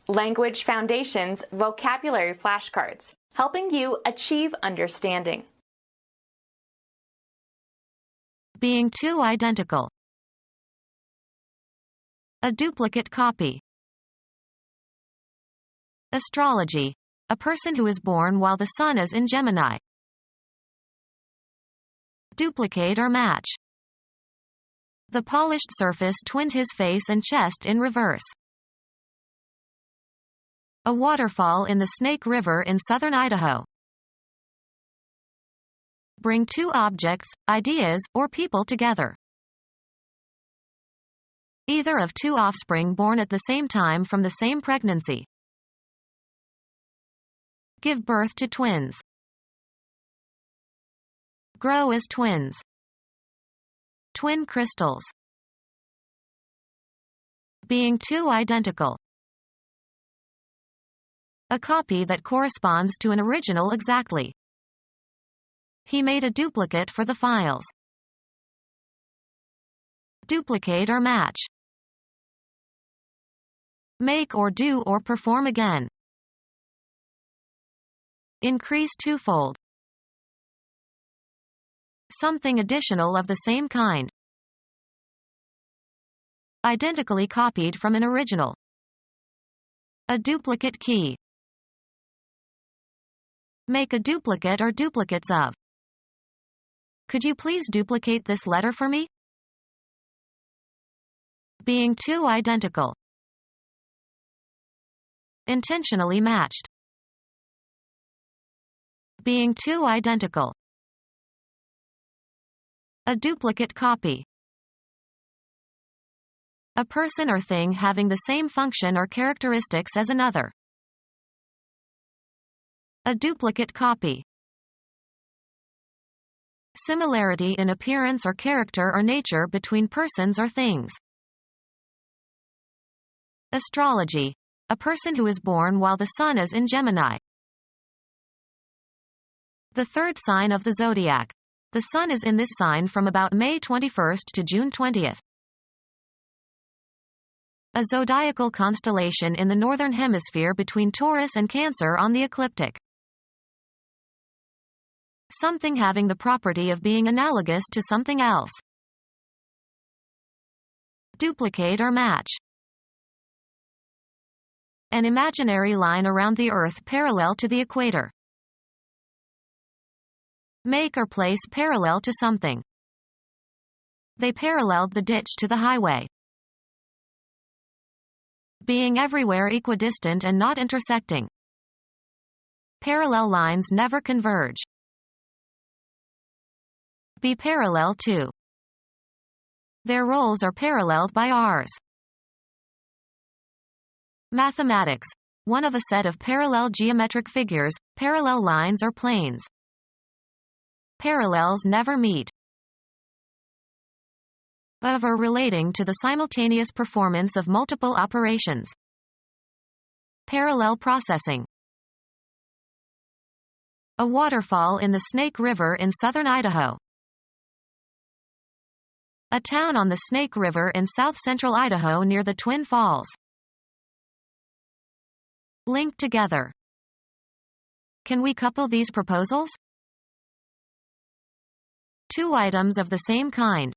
Language Foundations Vocabulary Flashcards, helping you achieve understanding. Being too identical. A duplicate copy. Astrology. A person who is born while the sun is in Gemini. Duplicate or match. The polished surface twinned his face and chest in reverse. A waterfall in the Snake River in southern Idaho. Bring two objects, ideas, or people together. Either of two offspring born at the same time from the same pregnancy. Give birth to twins. Grow as twins. Twin crystals. Being too identical. A copy that corresponds to an original exactly. He made a duplicate for the files. Duplicate or match. Make or do or perform again. Increase twofold. Something additional of the same kind. Identically copied from an original. A duplicate key. Make a duplicate or duplicates of. Could you please duplicate this letter for me? Being too identical. Intentionally matched. Being too identical. A duplicate copy. A person or thing having the same function or characteristics as another. A duplicate copy. Similarity in appearance or character or nature between persons or things. Astrology. A person who is born while the sun is in Gemini. The third sign of the zodiac. The sun is in this sign from about May 21st to June 20th. A zodiacal constellation in the northern hemisphere between Taurus and Cancer on the ecliptic. Something having the property of being analogous to something else. Duplicate or match. An imaginary line around the Earth parallel to the equator. Make or place parallel to something. They paralleled the ditch to the highway. Being everywhere equidistant and not intersecting. Parallel lines never converge. Be parallel to. Their roles are paralleled by ours. Mathematics. One of a set of parallel geometric figures, parallel lines or planes. Parallels never meet. Of or relating to the simultaneous performance of multiple operations. Parallel processing. A waterfall in the Snake River in southern Idaho. A town on the Snake River in south-central Idaho near the Twin Falls. Linked together. Can we couple these proposals? Two items of the same kind.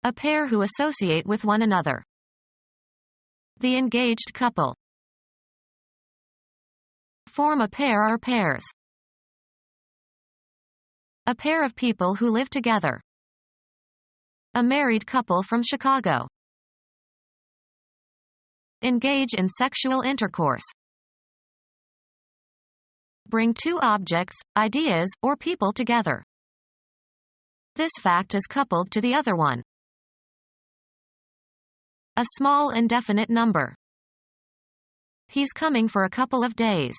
A pair who associate with one another. The engaged couple. Form a pair or pairs. A pair of people who live together. A married couple from Chicago. Engage in sexual intercourse. Bring two objects, ideas, or people together. This fact is coupled to the other one. A small indefinite number. He's coming for a couple of days.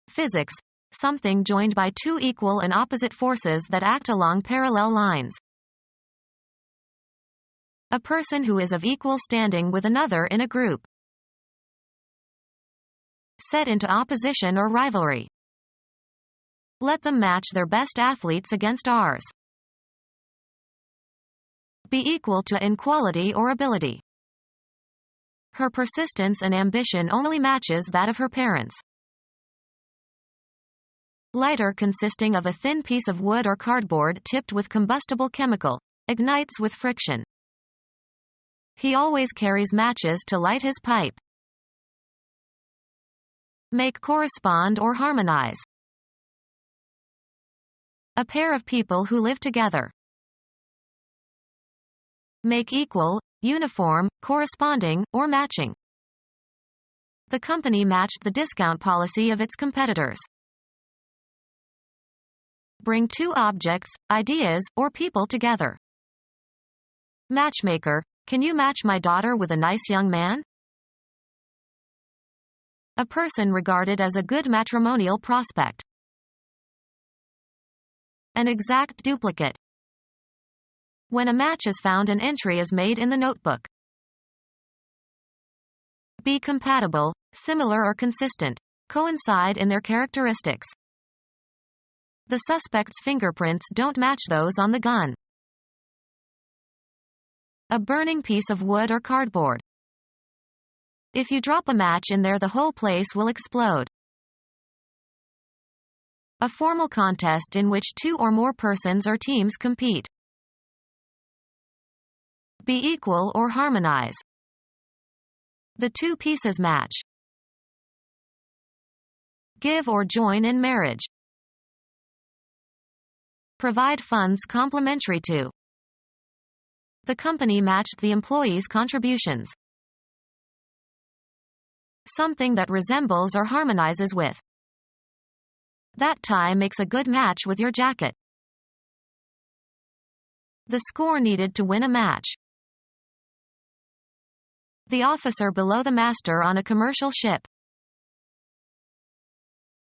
Physics. Something joined by two equal and opposite forces that act along parallel lines. A person who is of equal standing with another in a group. Set into opposition or rivalry. Let them match their best athletes against ours. Be equal to in quality or ability. Her persistence and ambition only matches that of her parents. Lighter, consisting of a thin piece of wood or cardboard tipped with combustible chemical, ignites with friction. He always carries matches to light his pipe. Make, correspond or harmonize. A pair of people who live together. Make equal, uniform, corresponding, or matching. The company matched the discount policy of its competitors. Bring two objects, ideas, or people together. Matchmaker, can you match my daughter with a nice young man? A person regarded as a good matrimonial prospect. An exact duplicate. When a match is found, an entry is made in the notebook. Be compatible, similar or consistent, coincide in their characteristics. The suspect's fingerprints don't match those on the gun. A burning piece of wood or cardboard. If you drop a match in there, the whole place will explode. A formal contest in which two or more persons or teams compete. Be equal or harmonize. The two pieces match. Give or join in marriage. Provide funds complementary to. The company matched the employees' contributions. Something that resembles or harmonizes with. That tie makes a good match with your jacket. The score needed to win a match. The officer below the master on a commercial ship.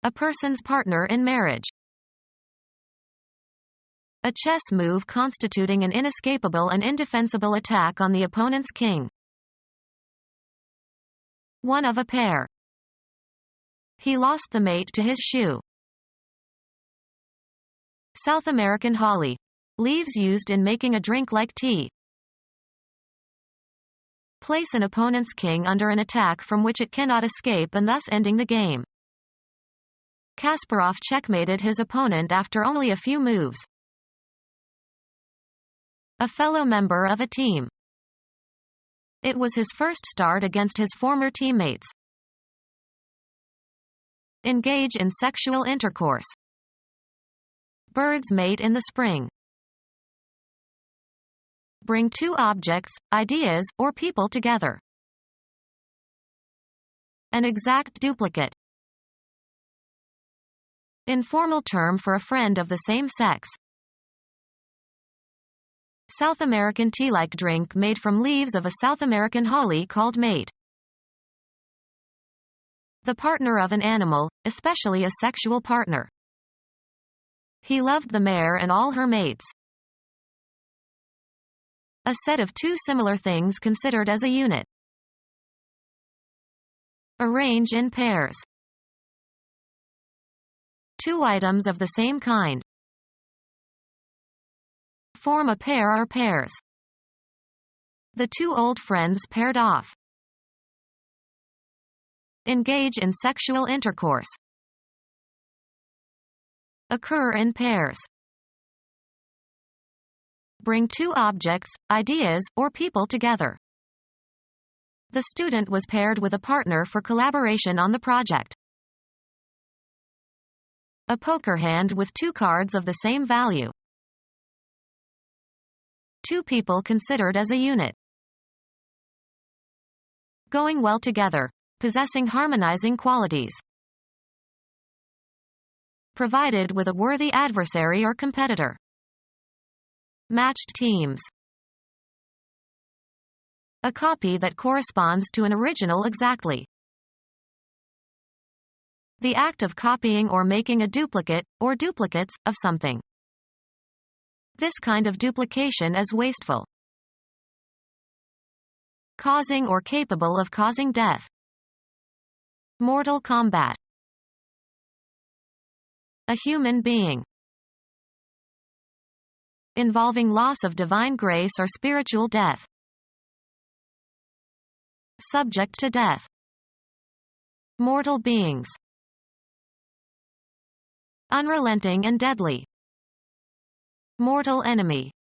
A person's partner in marriage. A chess move constituting an inescapable and indefensible attack on the opponent's king. One of a pair. He lost the mate to his shoe. South American holly. Leaves used in making a drink like tea. Place an opponent's king under an attack from which it cannot escape and thus ending the game. Kasparov checkmated his opponent after only a few moves. A fellow member of a team. It was his first start against his former teammates. Engage in sexual intercourse. Birds mate in the spring. Bring two objects, ideas, or people together. An exact duplicate. Informal term for a friend of the same sex. South American tea-like drink made from leaves of a South American holly called mate. The partner of an animal, especially a sexual partner. He loved the mare and all her mates. A set of two similar things considered as a unit. Arrange in pairs. Two items of the same kind. Form a pair or pairs. The two old friends paired off. Engage in sexual intercourse. Occur in pairs. Bring two objects, ideas, or people together. The student was paired with a partner for collaboration on the project. A poker hand with two cards of the same value. Two people considered as a unit. Going well together, possessing harmonizing qualities. Provided with a worthy adversary or competitor. Matched teams. A copy that corresponds to an original exactly. The act of copying or making a duplicate, or duplicates, of something. This kind of duplication is wasteful. Causing or capable of causing death. Mortal combat. A human being. Involving loss of divine grace or spiritual death. subject to death. Mortal beings. Unrelenting and deadly. Mortal enemy.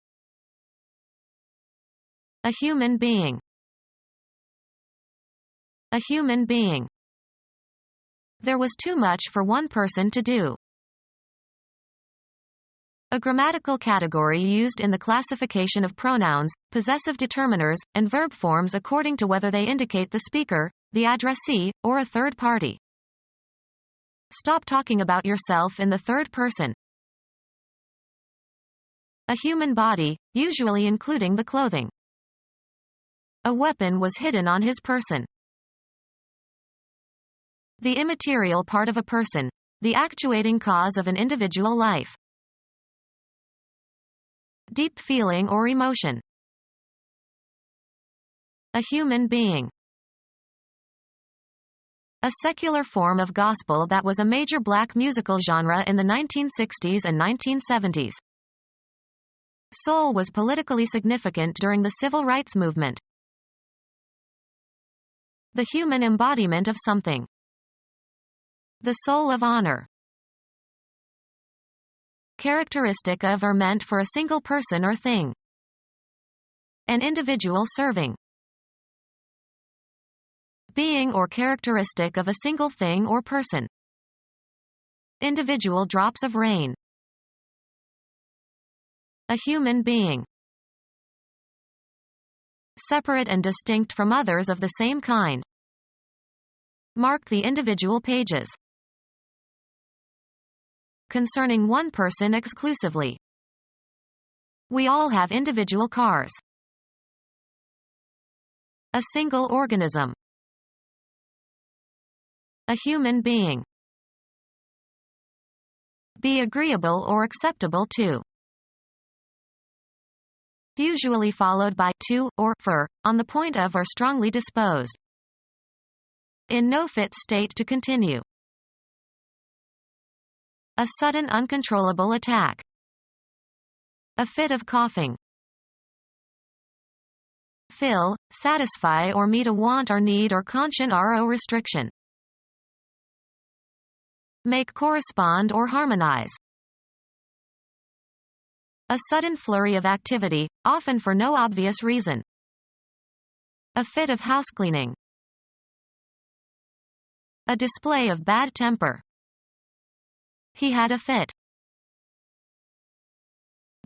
A human being. A human being. There was too much for one person to do. A grammatical category used in the classification of pronouns, possessive determiners, and verb forms according to whether they indicate the speaker, the addressee, or a third party. Stop talking about yourself in the third person. A human body, usually including the clothing. A weapon was hidden on his person. The immaterial part of a person, the actuating cause of an individual life. Deep feeling or emotion. A human being. A secular form of gospel that was a major black musical genre in the 1960s and 1970s. Soul was politically significant during the civil rights movement. The human embodiment of something. The soul of honor. Characteristic of or meant for a single person or thing. An individual serving. Being or characteristic of a single thing or person. Individual drops of rain. A human being. Separate and distinct from others of the same kind. Mark the individual pages. Concerning one person exclusively. We all have individual cars. A single organism. A human being. Be agreeable or acceptable to. Usually followed by to, or for, on the point of or strongly disposed. In no fit state to continue. A sudden uncontrollable attack. A fit of coughing. Fill, satisfy or meet a want or need or conscient ro restriction. Make correspond or harmonize. A sudden flurry of activity, often for no obvious reason. A fit of housecleaning. A display of bad temper. He had a fit.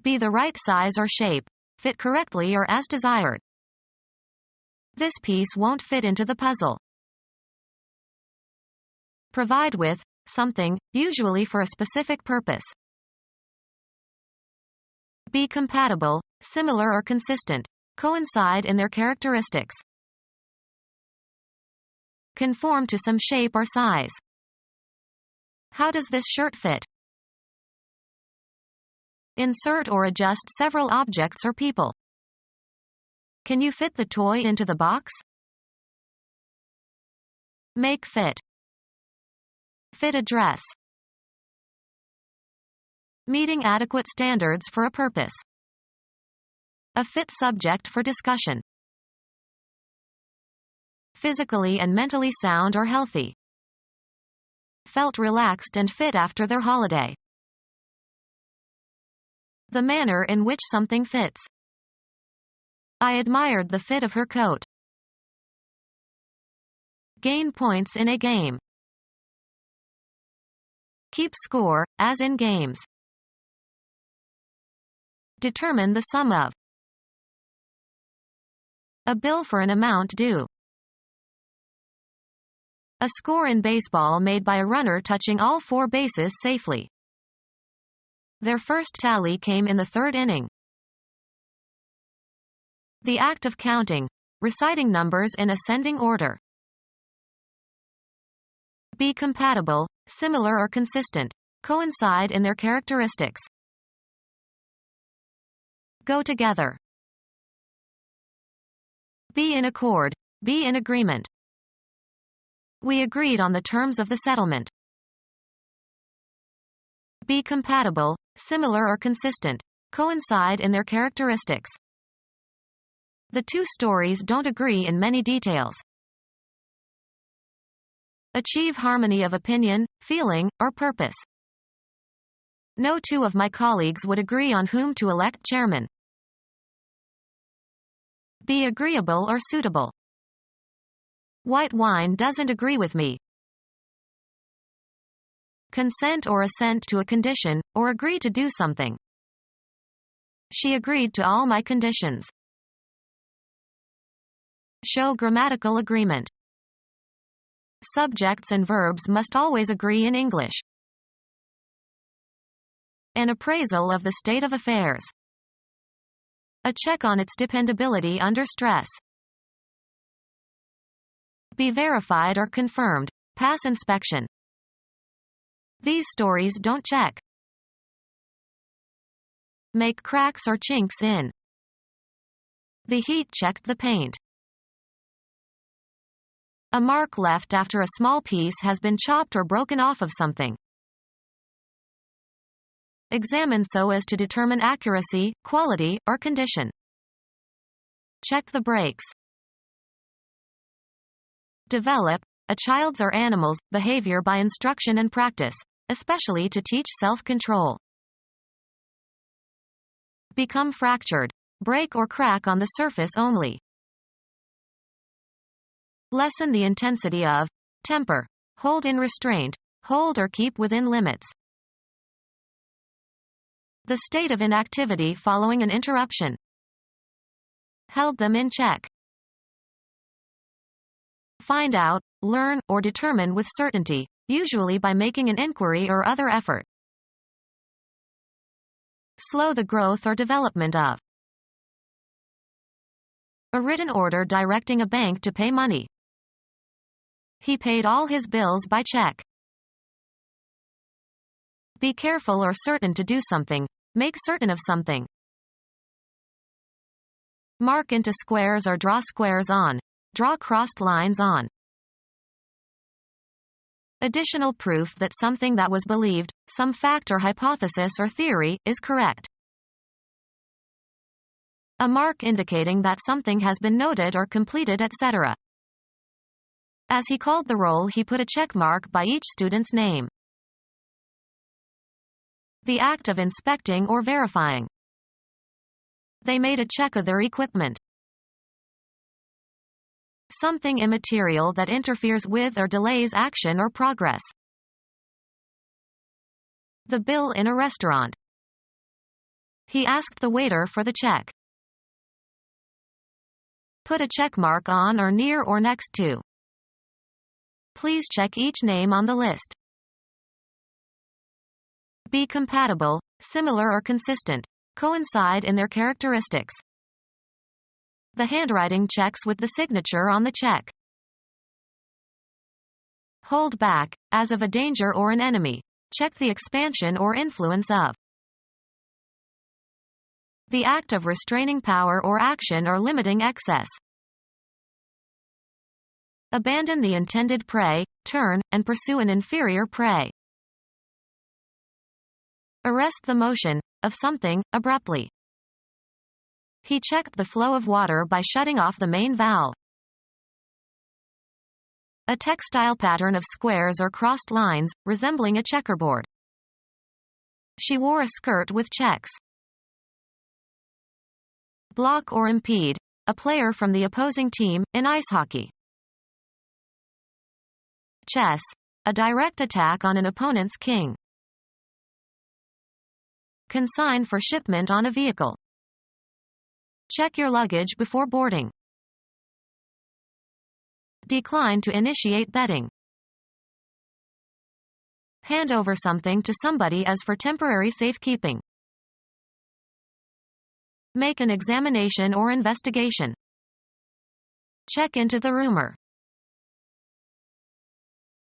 Be the right size or shape, fit correctly or as desired. This piece won't fit into the puzzle. Provide with something, usually for a specific purpose. Be compatible, similar or consistent, coincide in their characteristics. Conform to some shape or size. How does this shirt fit? Insert or adjust several objects or people. Can you fit the toy into the box? Make fit. Fit a dress. Meeting adequate standards for a purpose. A fit subject for discussion. Physically and mentally sound or healthy. Felt relaxed and fit after their holiday. The manner in which something fits. I admired the fit of her coat. Gain points in a game. Keep score, as in games. Determine the sum of. A bill for an amount due. A score in baseball made by a runner touching all four bases safely. Their first tally came in the third inning. The act of counting, reciting numbers in ascending order. Be compatible, similar or consistent, coincide in their characteristics. Go together. Be in accord, be in agreement. We agreed on the terms of the settlement. Be compatible, similar or consistent, coincide in their characteristics. The two stories don't agree in many details. Achieve harmony of opinion, feeling, or purpose. No two of my colleagues would agree on whom to elect chairman. Be agreeable or suitable. White wine doesn't agree with me. Consent or assent to a condition, or agree to do something. She agreed to all my conditions. Show grammatical agreement. Subjects and verbs must always agree in English. An appraisal of the state of affairs. A check on its dependability under stress. Be verified or confirmed. Pass inspection. These stories don't check. Make cracks or chinks in. The heat checked the paint. A mark left after a small piece has been chopped or broken off of something. Examine so as to determine accuracy, quality, or condition. Check the brakes. Develop a child's or animal's behavior by instruction and practice, especially to teach self-control. Become fractured. Break or crack on the surface only. Lessen the intensity of temper. Hold in restraint. Hold or keep within limits. The state of inactivity following an interruption. Held them in check. Find out, learn, or determine with certainty, usually by making an inquiry or other effort. Slow the growth or development of. A written order directing a bank to pay money. He paid all his bills by check. Be careful or certain to do something. Make certain of something. Mark into squares or draw squares on. Draw crossed lines on. Additional proof that something that was believed, some fact or hypothesis or theory, is correct. A mark indicating that something has been noted or completed, etc. As he called the roll, he put a check mark by each student's name. The act of inspecting or verifying. They made a check of their equipment. Something immaterial that interferes with or delays action or progress. The bill in a restaurant. He asked the waiter for the check. Put a check mark on or near or next to. Please check each name on the list. Be compatible, similar or consistent. Coincide in their characteristics. The handwriting checks with the signature on the check. Hold back, as of a danger or an enemy. Check the expansion or influence of. The act of restraining power or action or limiting excess. Abandon the intended prey, turn, and pursue an inferior prey. Arrest the motion of something abruptly. He checked the flow of water by shutting off the main valve. A textile pattern of squares or crossed lines, resembling a checkerboard. She wore a skirt with checks. Block or impede, a player from the opposing team, in ice hockey. Chess, a direct attack on an opponent's king. Consign for shipment on a vehicle. Check your luggage before boarding. Decline to initiate betting. Hand over something to somebody as for temporary safekeeping. Make an examination or investigation. Check into the rumor.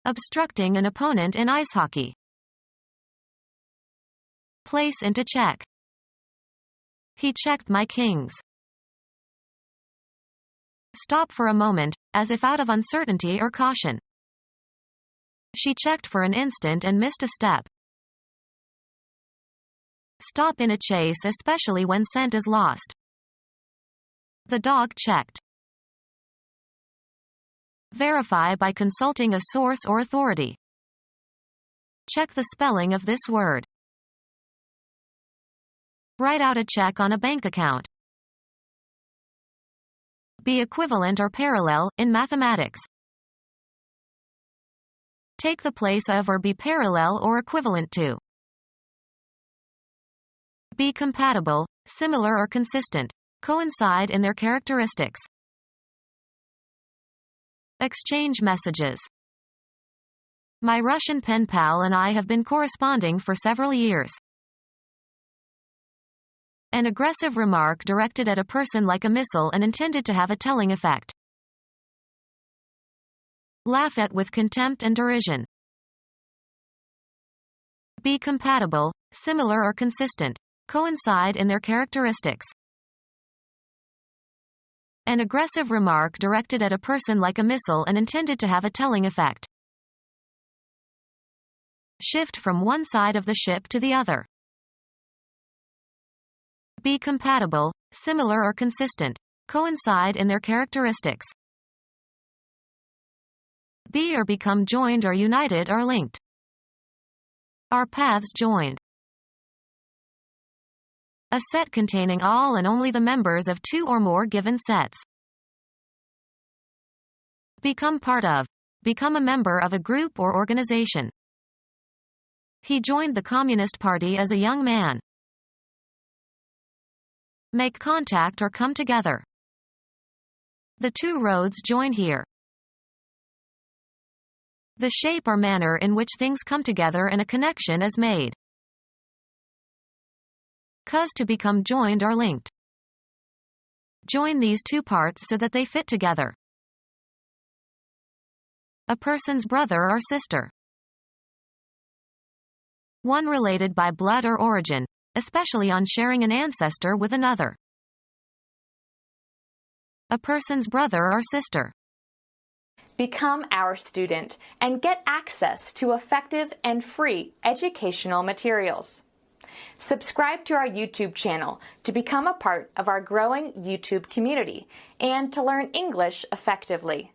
Obstructing an opponent in ice hockey. Place into check. He checked my kings. Stop for a moment, as if out of uncertainty or caution. She checked for an instant and missed a step. Stop in a chase, especially when scent is lost. The dog checked. Verify by consulting a source or authority. Check the spelling of this word. Write out a check on a bank account. Be equivalent or parallel in mathematics. Take the place of or be parallel or equivalent to. Be compatible, similar or consistent. Coincide in their characteristics. Exchange messages. My Russian pen pal and I have been corresponding for several years. An aggressive remark directed at a person like a missile and intended to have a telling effect. Laugh at with contempt and derision. Be compatible, similar or consistent. Coincide in their characteristics. An aggressive remark directed at a person like a missile and intended to have a telling effect. Shift from one side of the ship to the other. Be compatible, similar or consistent. Coincide in their characteristics. Be or become joined or united or linked. Our paths joined. A set containing all and only the members of two or more given sets. Become part of. Become a member of a group or organization. He joined the Communist Party as a young man. Make contact or come together. The two roads join here. The shape or manner in which things come together and a connection is made. Cause to become joined or linked. Join these two parts so that they fit together. A person's brother or sister. One related by blood or origin, especially on sharing an ancestor with another. A person's brother or sister. Become our student and get access to effective and free educational materials. Subscribe to our YouTube channel to become a part of our growing YouTube community and to learn English effectively.